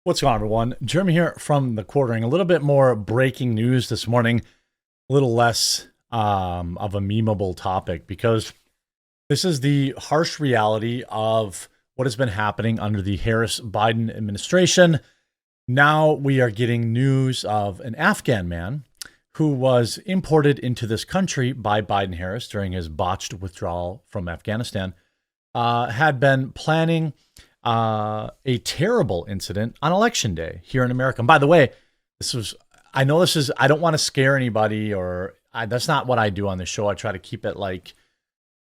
What's going on, everyone? Jeremy here from The Quartering. A little bit more breaking news this morning, a little less of a memeable topic, because this is the harsh reality of what has been happening under the Harris-Biden administration. Now we are getting news of an Afghan man who was imported into this country by Biden-Harris during his botched withdrawal from Afghanistan, had been planning a terrible incident on election day here in America. And by the way, I don't want to scare anybody, that's not what I do on the show. I try to keep it like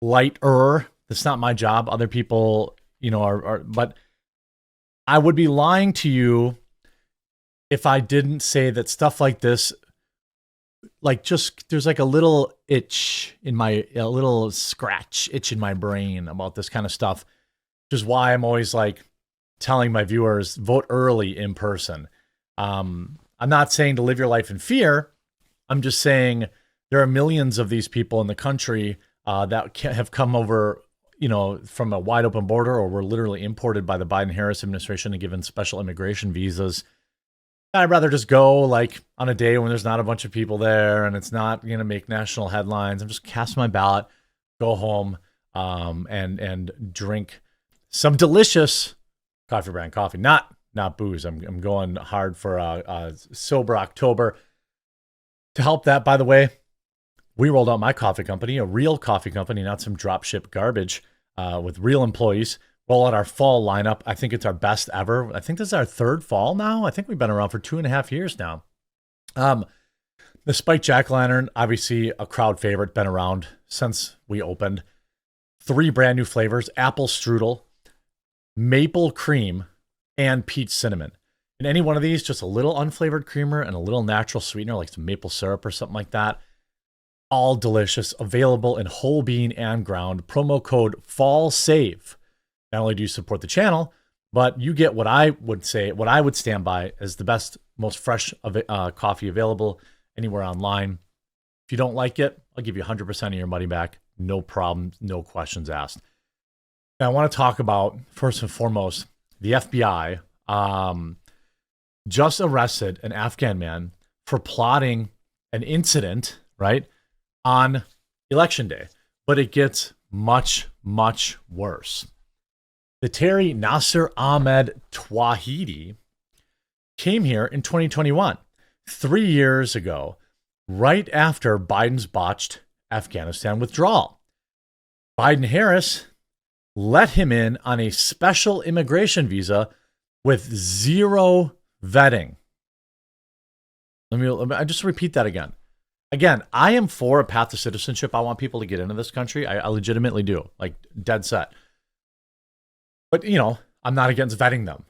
lighter. That's not my job. Other people, but I would be lying to you if I didn't say that stuff like this, there's like a little itch in a little scratch itch in my brain about this kind of stuff. Which is why I'm always like telling my viewers, vote early in person. I'm not saying to live your life in fear. I'm just saying there are millions of these people in the country that have come over, from a wide open border, or were literally imported by the Biden-Harris administration and given special immigration visas. I'd rather just go like on a day when there's not a bunch of people there and it's not going to make national headlines. I'm just cast my ballot, go home, and drink some delicious coffee brand coffee, not booze. I'm going hard for a sober October. To help that, by the way, we rolled out my coffee company, a real coffee company, not some drop ship garbage, with real employees. Roll out our fall lineup. I think it's our best ever. I think this is our third fall now. I think we've been around for 2.5 years now. The Spiked Jack-O-Lantern, obviously a crowd favorite, been around since we opened. 3 brand new flavors: apple strudel, maple cream, and peach cinnamon. In any one of these, just a little unflavored creamer and a little natural sweetener, like some maple syrup or something like that. All delicious. Available in whole bean and ground. Promo code FALLSAVE. Not only do you support the channel, but you get what I would stand by as the best, most fresh coffee available anywhere online. If you don't like it, I'll give you 100% of your money back. No problem. No questions asked. Now, I want to talk about, first and foremost, the FBI just arrested an Afghan man for plotting an incident, right, on election day. But it gets much, much worse. The Terry Nasser Ahmed Twahidi came here in 2021, 3 years ago, right after Biden's botched Afghanistan withdrawal. Biden-Harris let him in on a special immigration visa with zero vetting. Let me just repeat that again. Again, I am for a path to citizenship. I want people to get into this country. I legitimately do, like dead set. But, I'm not against vetting them.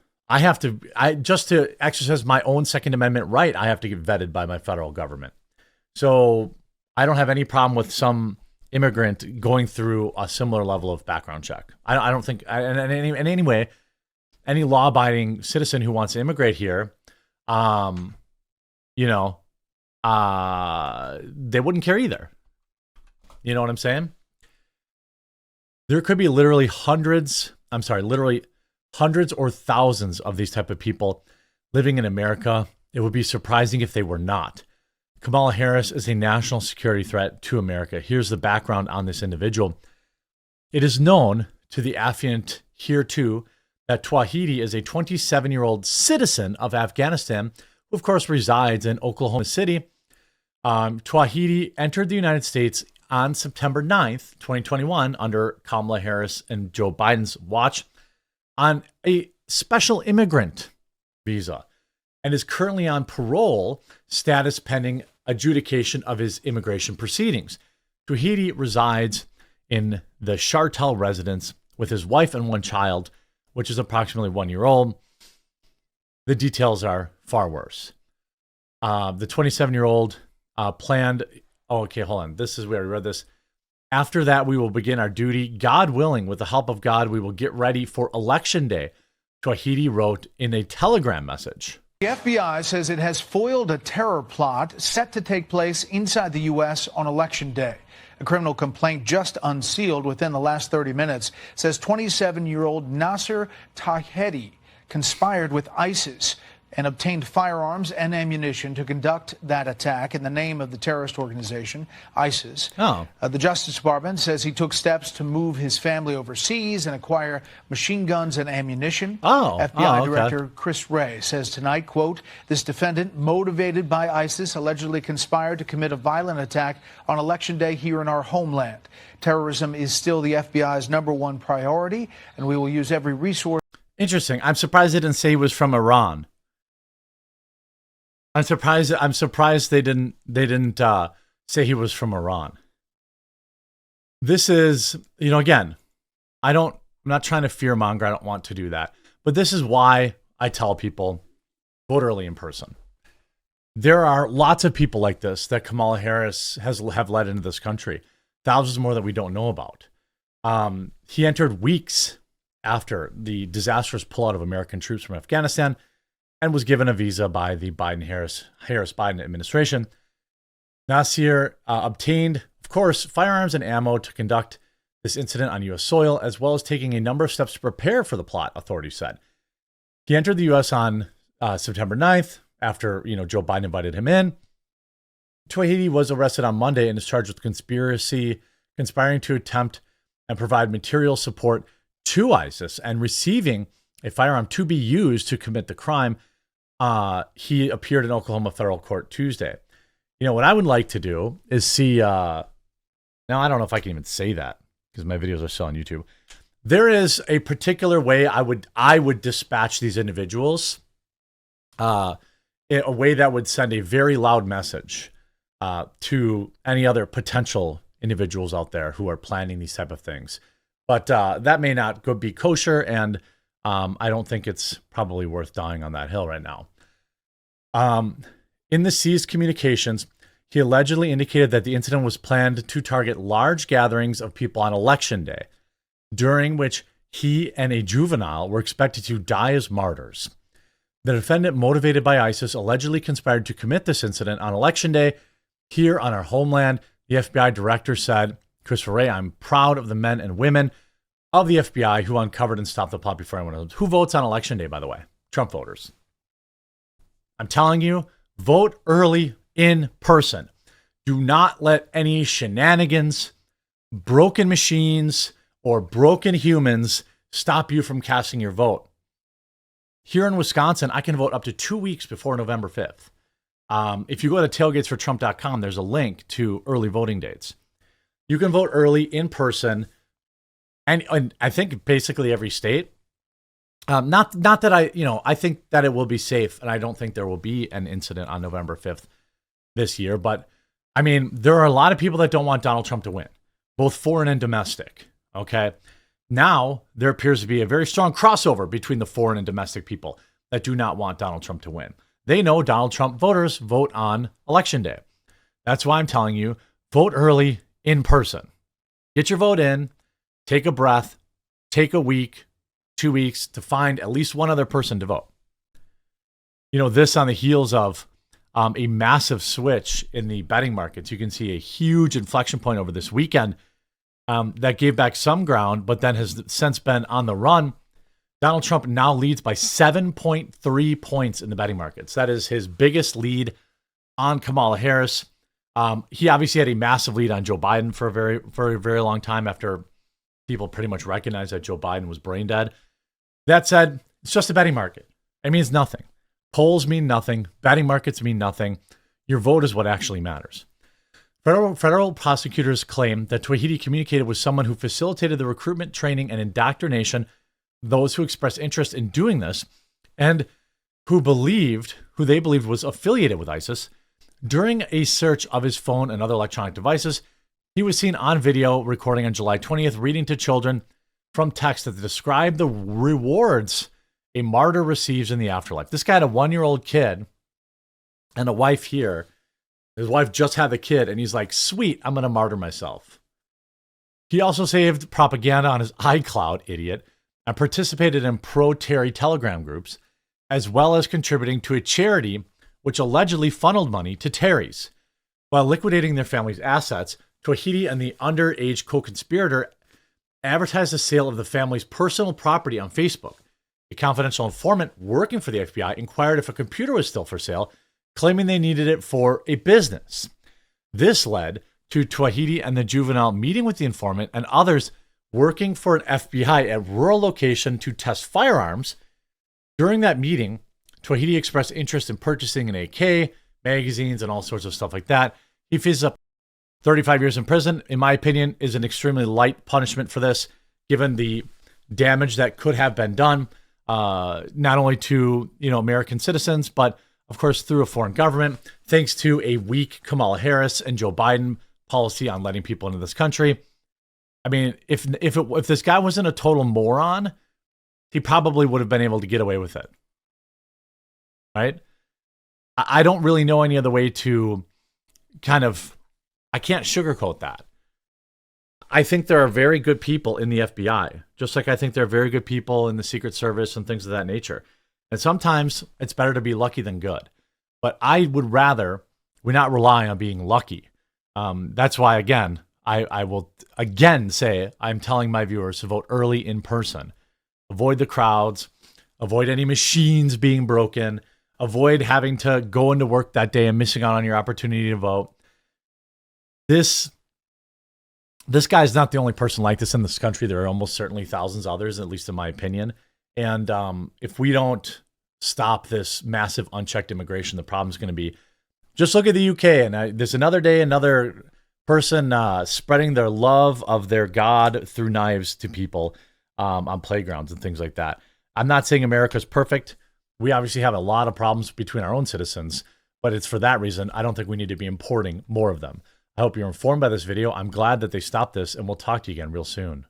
Just to exercise my own Second Amendment right, I have to get vetted by my federal government. So I don't have any problem with some immigrant going through a similar level of background check. I don't think, in any way, any law-abiding citizen who wants to immigrate here, they wouldn't care either. You know what I'm saying? There could be literally hundreds or thousands of these type of people living in America. It would be surprising if they were not. Kamala Harris is a national security threat to America. Here's the background on this individual. It is known to the affiant here too that Twahidi is a 27-year-old citizen of Afghanistan, who of course resides in Oklahoma City. Twahidi entered the United States on September 9th, 2021, under Kamala Harris and Joe Biden's watch on a special immigrant visa and is currently on parole status pending adjudication of his immigration proceedings. Twahidi resides in the Chartel residence with his wife and 1 child, which is approximately 1 year old. The details are far worse. The 27-year-old planned... Oh, okay, hold on. This is where we read this. After that, we will begin our duty. God willing, with the help of God, we will get ready for Election Day, Twahidi wrote in a Telegram message. The FBI says it has foiled a terror plot set to take place inside the U.S. on Election Day. A criminal complaint just unsealed within the last 30 minutes says 27-year-old Nasser Tahedi conspired with ISIS and obtained firearms and ammunition to conduct that attack in the name of the terrorist organization, ISIS. The Justice Department says he took steps to move his family overseas and acquire machine guns and ammunition. FBI Director Chris Wray says tonight, quote, this defendant, motivated by ISIS, allegedly conspired to commit a violent attack on Election Day here in our homeland. Terrorism is still the FBI's #1 priority, and we will use every resource. Interesting. I'm surprised they didn't say he was from Iran. I'm surprised they didn't say he was from Iran. This is, again, I'm not trying to fearmonger. I don't want to do that. But this is why I tell people, vote early in person. There are lots of people like this that Kamala Harris have led into this country. Thousands more that we don't know about. He entered weeks after the disastrous pullout of American troops from Afghanistan and was given a visa by the Harris-Biden administration. Nasir obtained, of course, firearms and ammo to conduct this incident on U.S. soil, as well as taking a number of steps to prepare for the plot, authorities said. He entered the U.S. on September 9th after Joe Biden invited him in. Tawhidi was arrested on Monday and is charged with conspiring to attempt and provide material support to ISIS and receiving a firearm to be used to commit the crime. He appeared in Oklahoma federal court Tuesday. What I would like to do is see, now I don't know if I can even say that because my videos are still on YouTube. There is a particular way I would dispatch these individuals, in a way that would send a very loud message to any other potential individuals out there who are planning these type of things. But that may not be kosher, and I don't think it's probably worth dying on that hill right now. In the seized communications, he allegedly indicated that the incident was planned to target large gatherings of people on Election Day, during which he and a juvenile were expected to die as martyrs. The defendant, motivated by ISIS, allegedly conspired to commit this incident on Election Day here on our homeland. The FBI director said, Christopher Wray, I'm proud of the men and women of the FBI who uncovered and stopped the plot before anyone else. Who votes on Election Day, by the way? Trump voters. I'm telling you, vote early in person. Do not let any shenanigans, broken machines, or broken humans stop you from casting your vote. Here in Wisconsin, I can vote up to 2 weeks before November 5th. If you go to tailgatesfortrump.com, there's a link to early voting dates. You can vote early in person, and I think basically every state. Not that I think that it will be safe, and I don't think there will be an incident on November 5th this year. But I mean, there are a lot of people that don't want Donald Trump to win, both foreign and domestic. Okay. Now there appears to be a very strong crossover between the foreign and domestic people that do not want Donald Trump to win. They know Donald Trump voters vote on Election Day. That's why I'm telling you, vote early in person. Get your vote in, take a breath, take a week, 2 weeks to find at least one other person to vote. This on the heels of a massive switch in the betting markets. You can see a huge inflection point over this weekend that gave back some ground, but then has since been on the run. Donald Trump now leads by 7.3 points in the betting markets. That is his biggest lead on Kamala Harris. He obviously had a massive lead on Joe Biden for a very long time after people pretty much recognized that Joe Biden was brain dead. That said, it's just a betting market. It means nothing. Polls mean nothing. Betting markets mean nothing. Your vote is what actually matters. Federal prosecutors claim that Tawhidi communicated with someone who facilitated the recruitment, training, and indoctrination those who expressed interest in doing this, and who they believed was affiliated with ISIS. During a search of his phone and other electronic devices, he was seen on video recording on July 20th, reading to children from text that described the rewards a martyr receives in the afterlife. This guy had a 1-year-old kid and a wife here. His wife just had the kid, and he's like, sweet, I'm going to martyr myself. He also saved propaganda on his iCloud, idiot, and participated in pro-Terry Telegram groups, as well as contributing to a charity which allegedly funneled money to Terry's. While liquidating their family's assets, Tawhidi and the underage co-conspirator advertised the sale of the family's personal property on Facebook, A confidential informant working for the FBI inquired if a computer was still for sale, claiming they needed it for a business. This led to Tawhidi and the juvenile meeting with the informant and others working for an FBI at rural location to test firearms. During that meeting, Tawhidi expressed interest in purchasing an AK, magazines, and all sorts of stuff like that. He faces up 35 years in prison. In my opinion, is an extremely light punishment for this, given the damage that could have been done, not only to American citizens, but of course through a foreign government, thanks to a weak Kamala Harris and Joe Biden policy on letting people into this country. I mean, if this guy wasn't a total moron, he probably would have been able to get away with it, right? I don't really know any other way to I can't sugarcoat that. I think there are very good people in the FBI, just like I think there are very good people in the Secret Service and things of that nature. And sometimes it's better to be lucky than good. But I would rather we not rely on being lucky. That's why, again, I will again say I'm telling my viewers to vote early in person. Avoid the crowds. Avoid any machines being broken. Avoid having to go into work that day and missing out on your opportunity to vote. This guy's not the only person like this in this country. There are almost certainly thousands of others, at least in my opinion. And if we don't stop this massive unchecked immigration, the problem's going to be, just look at the UK. And there's another day, another person spreading their love of their God through knives to people on playgrounds and things like that. I'm not saying America's perfect. We obviously have a lot of problems between our own citizens, but it's for that reason I don't think we need to be importing more of them. I hope you're informed by this video. I'm glad that they stopped this, and we'll talk to you again real soon.